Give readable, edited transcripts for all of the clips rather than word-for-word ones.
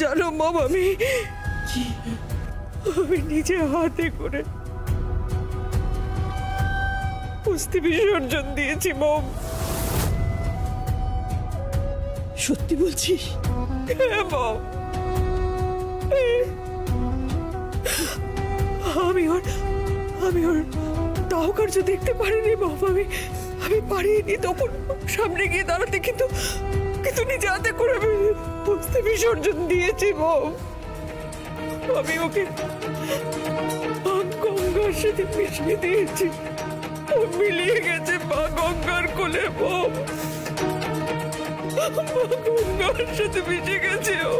জানো মম, আমি নিজে হাতে করে অস্থি বিসর্জন দিয়েছি মম। সত্যি বলছিস? হ্যাঁ মম, আমি ওর দাহ কার্য দেখতে পারিনি মম। আমি পারিনি তখন সামনে গিয়ে দাঁড়াতে, কিন্তু নিজে হাতে করে আমি অস্থি বিসর্জন দিয়েছি মম। আমি ওকে গঙ্গার সাথে মিশিয়ে দিয়েছি, ও মিলিয়ে গেছে মা গঙ্গার কোলে মম। গঙ্গার সাথে মিশে গেছে ও।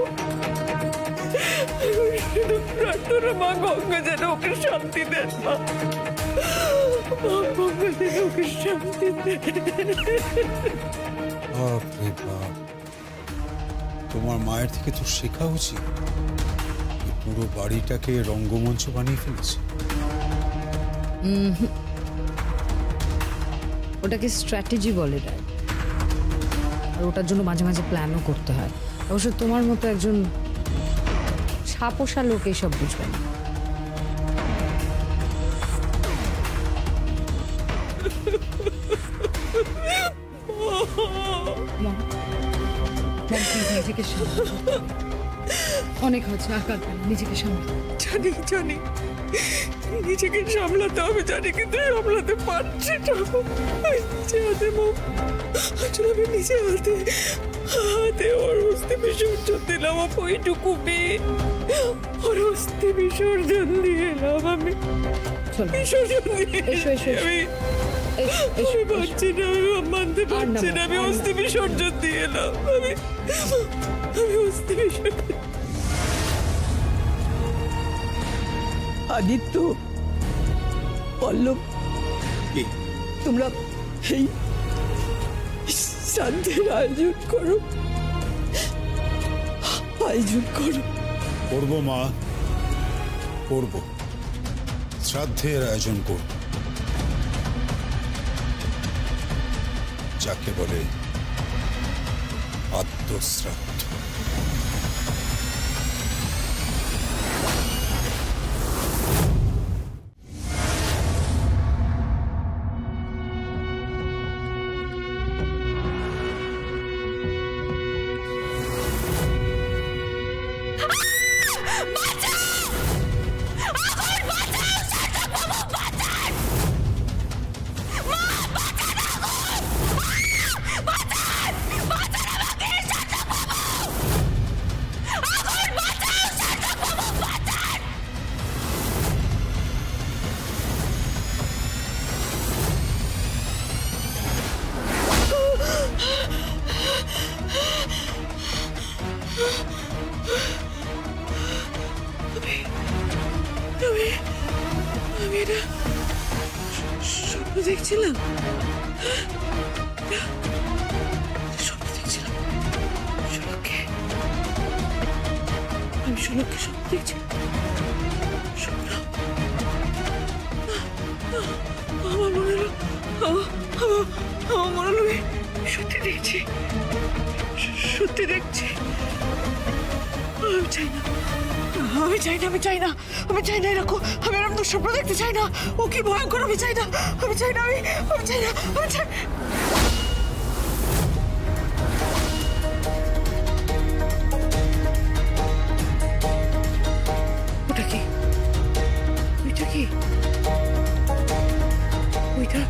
শুধু প্রার্থনা মা গঙ্গা যেন ওকে শান্তি দেন, মা গঙ্গা যেন ওকে শান্তি দেন। তোমার মায়ের থেকে তো শেখা উচিত, পুরো বাড়িটাকে রঙ্গমঞ্চ বানিয়ে ফেলেছে। ওটাকে স্ট্র্যাটেজি বলে দেয়, আর ওটার জন্য মাঝে মাঝে প্ল্যানও করতে হয়। অবশ্য তোমার মতো একজন ছাপোষা লোক এইসব বুঝবে না। অনেক হচ্ছে, আকার নিজেকে সামলাতে। জানি নিজেকে সামলাতে হবে জানি, কিন্তু সামলাতে পারছি না। আমি নিজে হাতে ওর অস্থি বিসর্জন দিলাম। ওইটুকু মেয়ে ওর অস্থি বিসর্জন দিয়ে এলাম। আমি বিসর্জন দিয়েছি। আমি পারছি না, আমি মানতে পারছি না। আমি অস্থি বিসর্জন দিয়ে এলাম। আমি অস্থি বিসর্জন। আদিত্য, পল্লব, তোমরা এই শ্রাদ্ধের আয়োজন করো। করবো মা, করবো। শ্রাদ্ধের আয়োজন করব, যাকে বলে আত্মশ্রাদ্ধ। আমি এটা স্বপ্ন দেখছিলাম। আমি শোলককে স্বপ্ন দেখছি। আমার মনে হলো সত্যি দেখছি। আমি চাই না এরকম। আমি এরকম তো স্বপ্ন দেখতে চাই না। ও কি ভয়ঙ্কর, আমি চাই না। ওটা কি? ওইটা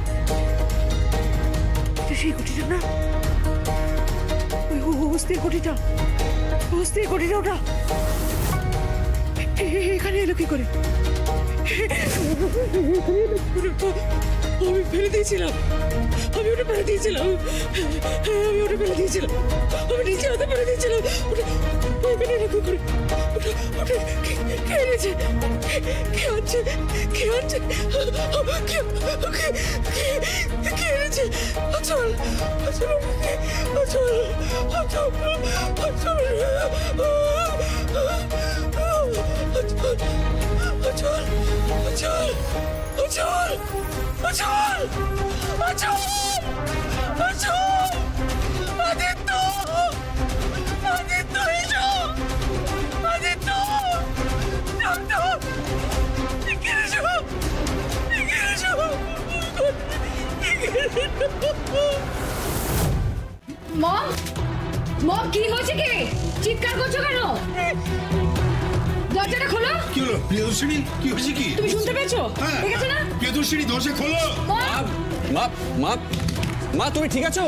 সেই কুটিটা না? অস্থির কুটিটা ওটা। এখানে এলো কি করে? আমি ফেলে দিয়েছিলাম। আমি ওটা ফেলে দিয়েছিলাম। আমি নিজে হাতে ফেলে দিয়েছিলাম। এখানে এলো কি করে? ওটা কে এনেছে? কে আনছে? অচল। আদিত্য, মম মম কি হয়েছে? কি চিৎকার করছো কেন? দরজাটা খোলো। কি হলো প্রিয়দর্শিনী? কি হয়েছে? কি তুমি শুনতে পেয়েছো? ঠিক আছে না? প্রিয়দর্শিনী দরজা খোলো। মা মা মা তুমি ঠিক আছো?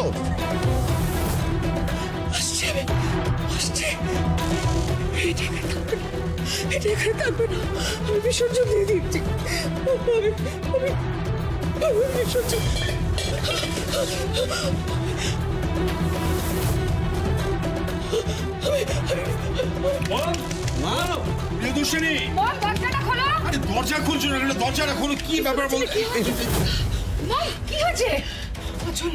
আসছে আসছে। এটা এখানে থাকবে না। আমি বিসর্জন দিয়ে দিচ্ছি। আমি বিসর্জন। মা প্রিয়দর্শিনী মম দরজাটা খোলো। আরে দরজা খুলছো না কেন? দরজাটা খোলো। কি ব্যাপার বল? মম কি হয়েছে? চল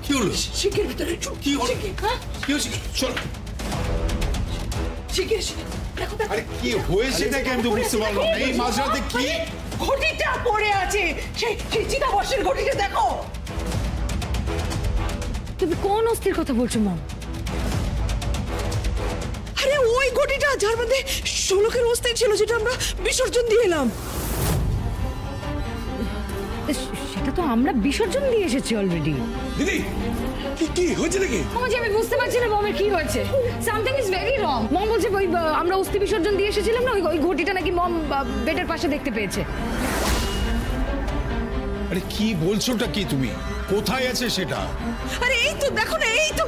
কি হলো? শিখের ভিতরে চল। কি হলো? হ্যাঁ কি হয়েছে? চল। শিখে দেখো দেখো। আরে কি হয়েছে নাকি আমি তো বুঝতে পারলাম না। এই মাঝরাতে কি? ঘটিটা পড়ে আছে। সেই চিতাবর্ষের ঘটিটা দেখো। তুমি কোন অস্থির কথা বলছো মম? আরে ওই ঘটিটা যার মধ্যে শোলকের অস্থি ছিল, যেটা আমরা বিসর্জন দিয়ে এলাম। সেটা তো আমরা বিসর্জন দিয়ে এসেছি অলরেডি। দিদি কি হয়েছে নাকি? মামাজি আমি বুঝতে পারছি না মমের কি হয়েছে। Something is very wrong. Mom বলছে ওই আমরা অস্থি বিসর্জন দিয়ে এসেছিলাম না, ওই ঘটিটা নাকি মম বেডের পাশে দেখতে পেয়েছে। আরে কি বলছোটা কি তুমি? কোথায় আছে সেটা? আরে এই তো দেখো না, এই তো।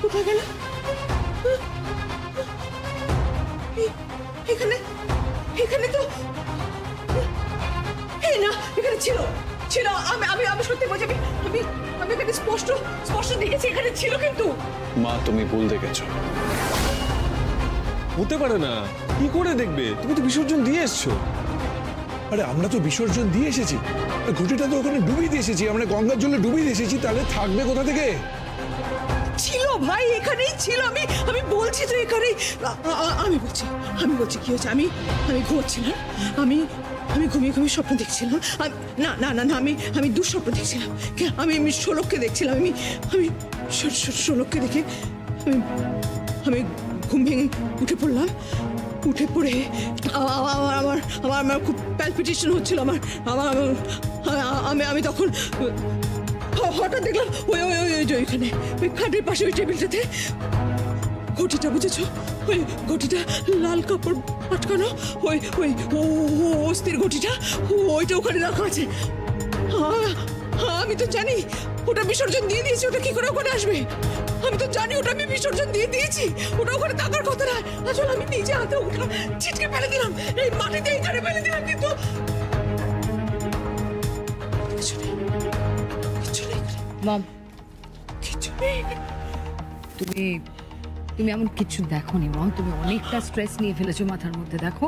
কোথায় গেল? এখানে এখানে তো এই না, এখানে ছিল ছিল। আমি আমি আমি সত্যি বলছি, আমি আমি আমি এখানে স্পষ্ট স্পষ্ট দেখেছি এখানে ছিল। কিন্তু মা তুমি ভুল দেখেছো। হতে পারে না। কি করে দেখবে? তুমি তো বিসর্জন দিয়ে এসছো। আরে আমরা তো বিসর্জন দিয়ে এসেছি, ঘটিটা তো ওখানে ডুবিয়ে দিয়ে এসেছি, আমরা গঙ্গার জলে ডুবিয়ে দিয়ে এসেছি, তাহলে থাকবে কোথা থেকে? ছিল ভাই, এখানেই ছিল। আমি আমি বলছি তো এখানেই। আমি বলছি কি হয়েছে। আমি আমি ঘুমোচ্ছিলাম। আমি আমি ঘুমিয়ে ঘুমিয়ে স্বপ্ন দেখছিলাম। না না না না, আমি দুঃস্বপ্ন দেখছিলাম। আমি শোলককে দেখছিলাম। আমি শোলককে দেখে আমি আমি ঘুম ভেঙে উঠে পড়লাম। উঠে পড়ে আমার আমার আমার আমার খুব প্যালপিটেশন হচ্ছিল। আমি তখন হঠাৎ দেখলাম ওই ওই ওই ওইখানে ওই খাটের পাশে ওই টেবিলটাতে ঘটিটা, বুঝেছো? ওই ঘটিটা লাল কাপড় আটকানো, ওই ওই অস্থির ঘটিটা, ওইটা ওখানে রাখা আছে। আমি তো জানি ওটা বিসর্জন দিয়ে দিয়েছি। ওটা কি করে ওখানে আসবে? আমি তো জানি ওটা আমি বিসর্জন দিয়ে দিয়েছি। ওটা ওখানে থাকার কথা না। আসলে আমি নিজে হাতে ওটা ছিটকে ফেলে দিলাম, এই মাটিতে এইখানে ফেলে দিলাম। কিন্তু মম কিছু নেই। তুমি তুমি এমন কিছু দেখোনি মম। তুমি অনেকটা স্ট্রেস নিয়ে ফেলেছো মাথার মধ্যে। দেখো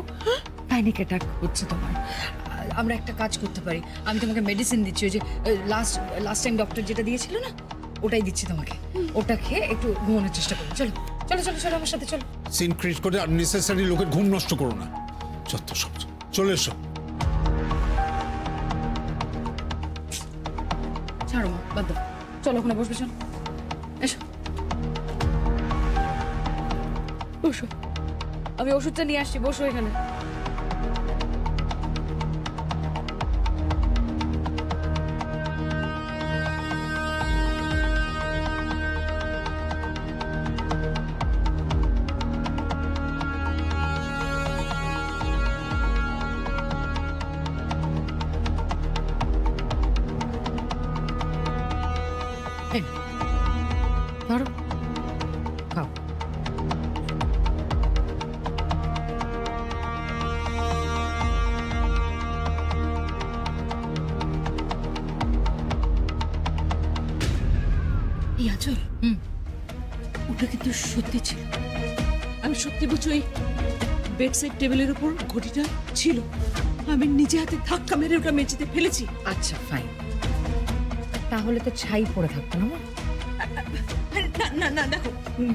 প্যানিক অ্যাটাক হচ্ছে তোমার। আমরা একটা কাজ করতে পারি। আমি তোমাকে মেডিসিন দিচ্ছি, ওই যে লাস্ট টাইম ডক্টর যেটা দিয়েছিল না, ওটাই দিচ্ছি তোমাকে। ওটা খেয়ে একটু ঘুমানোর চেষ্টা করো। চলো চলো চলো চলো আমার সাথে চলো। সিন ক্রিয়েট করে আননেসেসারি লোকের ঘুম নষ্ট করো না। যত সব চলে এসো। ছাড়ো মা, বাদ দাও। চলো ওখানে বসবে। চলো এসো বসো। আমি ওষুধটা নিয়ে আসছি, বসো এখানে। ধরো খাও। এই আচল, ওটা কিন্তু সত্যি ছিল। আমি সত্যি বলছি, ওই বেড সাইড টেবিলের উপর ঘটিটা ছিল। আমি নিজে হাতে ধাক্কা মেরে ওটা মেঝেতে ফেলেছি। আচ্ছা ফাইন, তাহলে তো ছাই পড়ে থাকতো না। না না না, দেখো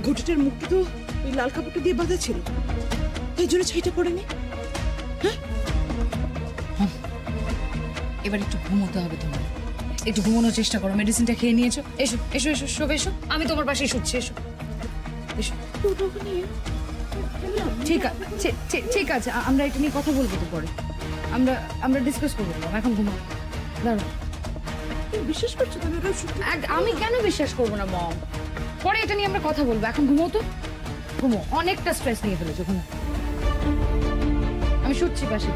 ঘটিটার মুখটা তো ওই লাল কাপড়টা দিয়ে বাঁধা ছিল, তাই জন্য ছাইটা পড়েনি। এবার একটু ঘুমোতে হবে তোমার। একটু ঘুমানোর চেষ্টা করো। মেডিসিনটা খেয়ে নিয়েছো? এসো এসো এসো, শোবে এসো। আমি তোমার পাশে শুচ্ছি। এসো এসো। ঠিক আছে, আমরা এটা নিয়ে কথা বলবো তো পরে। আমরা ডিসকাস করবো, এখন ঘুমাও। দাঁড়াও, বিশ্বাস করছো তুমি? আমি কেন বিশ্বাস করবো না মম? পরে এটা নিয়ে আমরা কথা বলবো, এখন ঘুমো তো, ঘুমো। অনেকটা স্ট্রেস নিয়ে ফেলেছো, ঘুমো। আমি শুচ্ছি পাশে।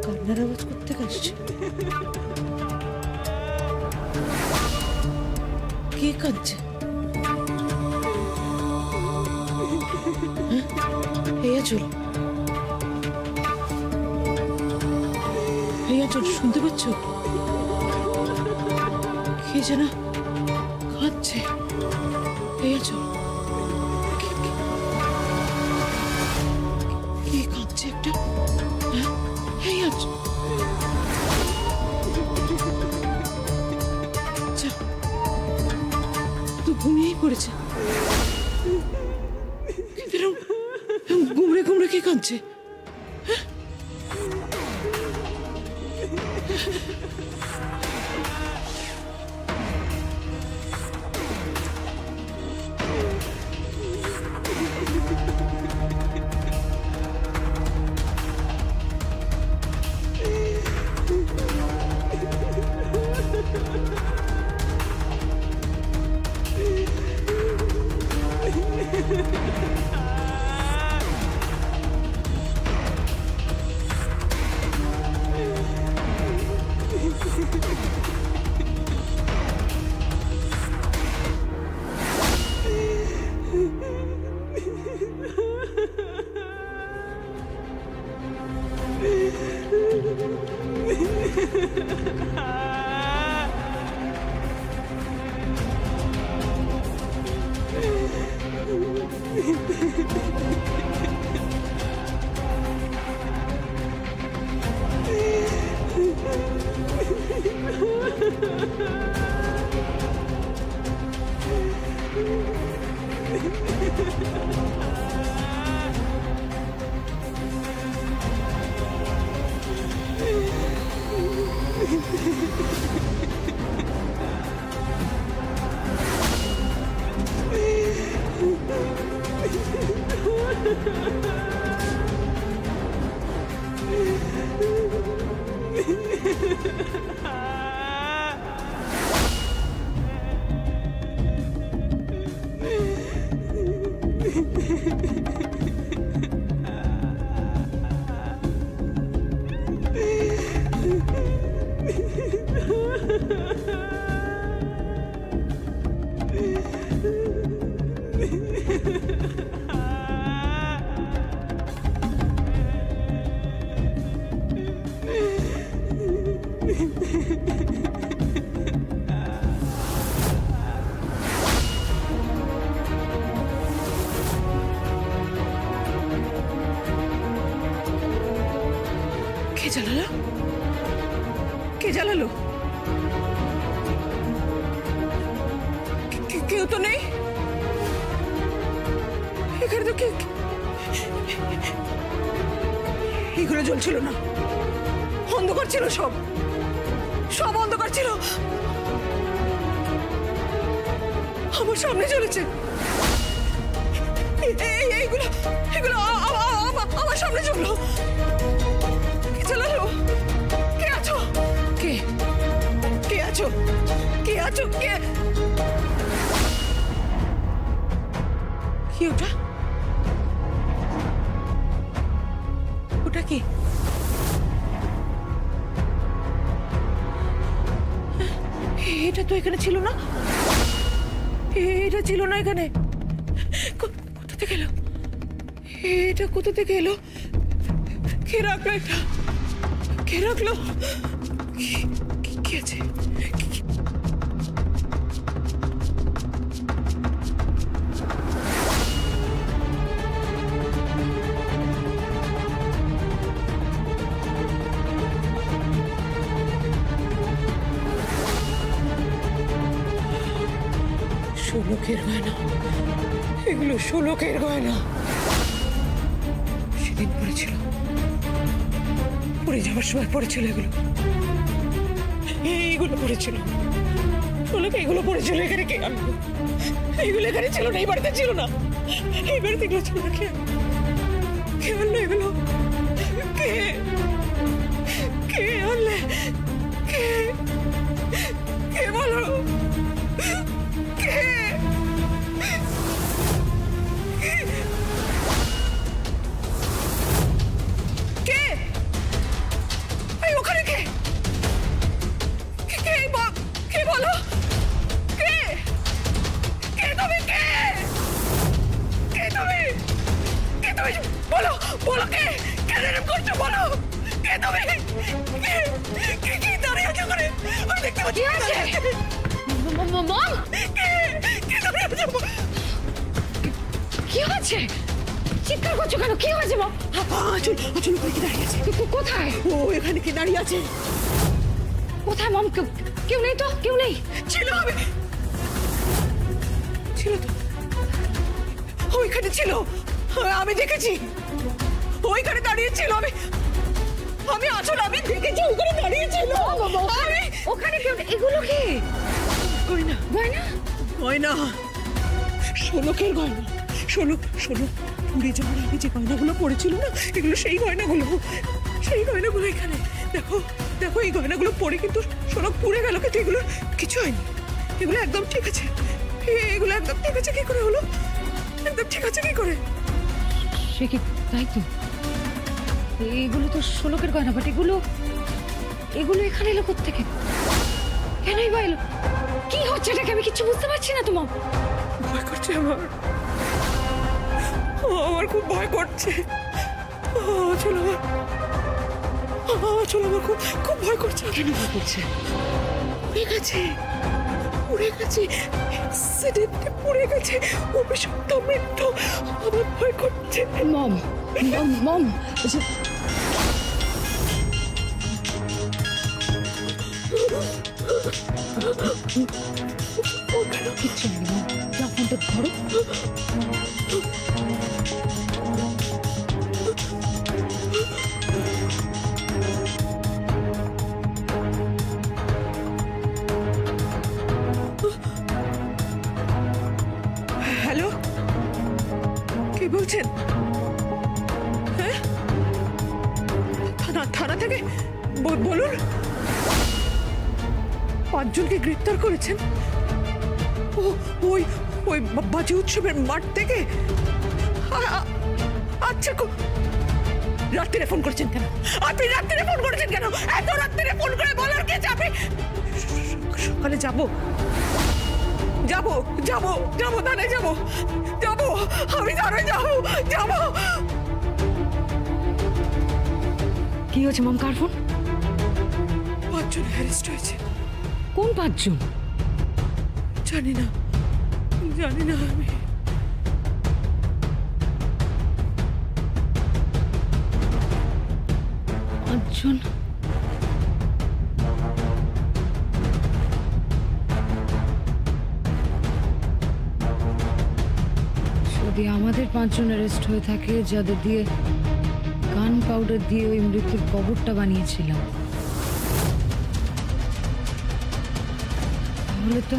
কান্নার আওয়াজ করতে আসছে। কে কাঁদছে? চল, শুনতে পাচ্ছ? কে যেন কাঁদছে। চল, কে কাঁদছে একটা? তো ঘুমিয়েই পড়েছে। গুমড়ে গুমড়ে কে কাঁদছে? কে জ্বালালো? কেউ তো নেই এখানে। তো এগুলো জ্বলছিল না, অন্ধকার ছিল, সব অন্ধকার ছিল। আমার সামনে চলেছে এইগুলো, আমার সামনে চললো। কে চালালো? কে আছো? কে আছো? কে আছো? কি ওটা? ওটা কি? এটা তো এখানে ছিল না। এটা ছিল না এখানে। কোথা থেকে এলো এটা? কোথা থেকে এলো? কে রাখলো এটা? কে রাখলো? কি আছে? ষোলকের গয়না, এগুলো ষোলকের গয়না। সেদিন পড়েছিল, পড়ে যাওয়ার সময় পড়েছিল এইগুলো পড়েছিল ষোলকে, এগুলো পড়েছিল। এখানে কে আনলো? এইগুলো এখানে ছিল না, এই বাড়িতে ছিল না, এই বাড়িতে এগুলো ছিল না। কে আনলো এগুলো? কে কে আনলে? কে কে বলো? কে? কে? এই ওখানে কে? কে কে বলো? কে কে তুমি? কে কে তুমি? কে তুমি? বলো বলো, কে কেন এরকম করছো? বলো কে তুমি? কে কে দাঁড়িয়ে আছো ওখানে? আমি দেখতে পাচ্ছি। মম, কি হচ্ছে? চিৎকার করছো কেন? কি হয়েছে মম? আচল ওখানে কি দাঁড়িয়ে আছে? কোথায়? ও এখানে কি দাঁড়িয়ে আছে? কোথায় মম? কেউ নেই তো? কেউ নেই? ছিল তো, ওইখানে ছিল, আমি দেখেছি। ওইখানে দাঁড়িয়ে ছিল। আমি আচল, আমি দেখেছি ওখানে দাঁড়িয়ে ছিল। ওখানে কেউ নেই। এগুলো কি গয়না? গয়না? গয়না ষোলকের গয়না। ষোলক পুড়ে যাওয়ার আগে যে গয়নাগুলো পড়েছিল না, এগুলো সেই গয়নাগুলো। এখানে দেখো দেখো, এই গয়নাগুলো পরে কিন্তু ষোলক পুড়ে গেল, কিন্তু এগুলো কিছু হয়নি। এগুলো একদম ঠিক আছে। এগুলো একদম ঠিক আছে। কি করে হলো? একদম ঠিক আছে কি করে? সে কি? তাই তো, এগুলো তো ষোলকের গয়না, বাট এগুলো এখানে এলো কোত্থেকে? কেনই বা এলো? কি হচ্ছে এটাকে? আমি কিছু বুঝতে পারছি না। তোমার ভয় করছে আমার খুব ভয় করছে। চলো আমার খুব ভয় করছে। কেন ভয় করছে? পুড়ে গেছে, অ্যাক্সিডেন্টে পুড়ে গেছে, অভিশপ্ত মৃত্যু। আমার ভয় করছে। মম কিচ্ছু নেই মম, যা ফোনটা ধরো। হ্যালো, কে বলছেন? হ্যাঁ, থানা থেকে বলুন। 5 জনকে গ্রেফতার করেছেন। ওই বাজি উৎসবের মাঠ থেকে। আচ্ছা, রাত্রিরে ফোন করেছেন কেন? আপনি রাত্রিরে ফোন করেছেন কেন? এত রাত্রিরে ফোন করে বলার কে? যাবে সকালে যাবো থানায় যাবো। আমি থানায় যাবো। কি হয়েছে মম? কার ফোন? 5 জন অ্যারেস্ট হয়েছে। কোন 5 জন? জানি না আমি। 5 জন? যদি আমাদের 5 জন অ্যারেস্ট হয়ে থাকে, যাদের দিয়ে গান পাউডার দিয়ে ওই মৃত্যুর কবরটা বানিয়েছিলাম, তাহলে তো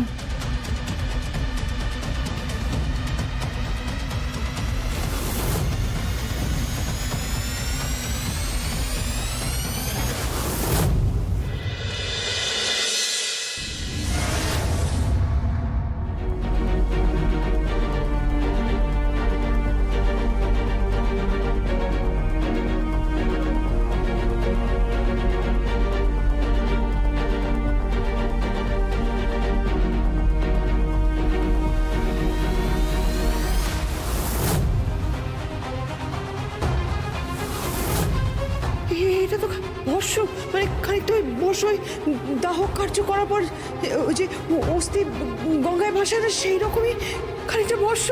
বর্ষ মানে খানিকটা ওই বর্ষ ওই দাহ কার্য করার পর ওই যে অস্থি গঙ্গায় ভাসায় না সেই রকমই খানিকটা বর্ষ।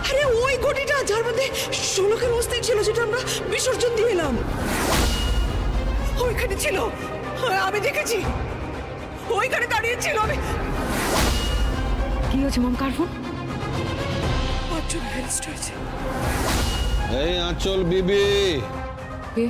আরে ওই ঘটিটা যার মধ্যে ষোলকের অস্থি ছিল যেটা আমরা বিসর্জন দিয়ে এলাম ওইখানে ছিল, আমি দেখেছি ওইখানে দাঁড়িয়ে ছিল। আমি কি হয়েছে মম কারফুন? 5 জন অ্যারেস্ট হয়েছে। এই আঁচল বিবি, কে?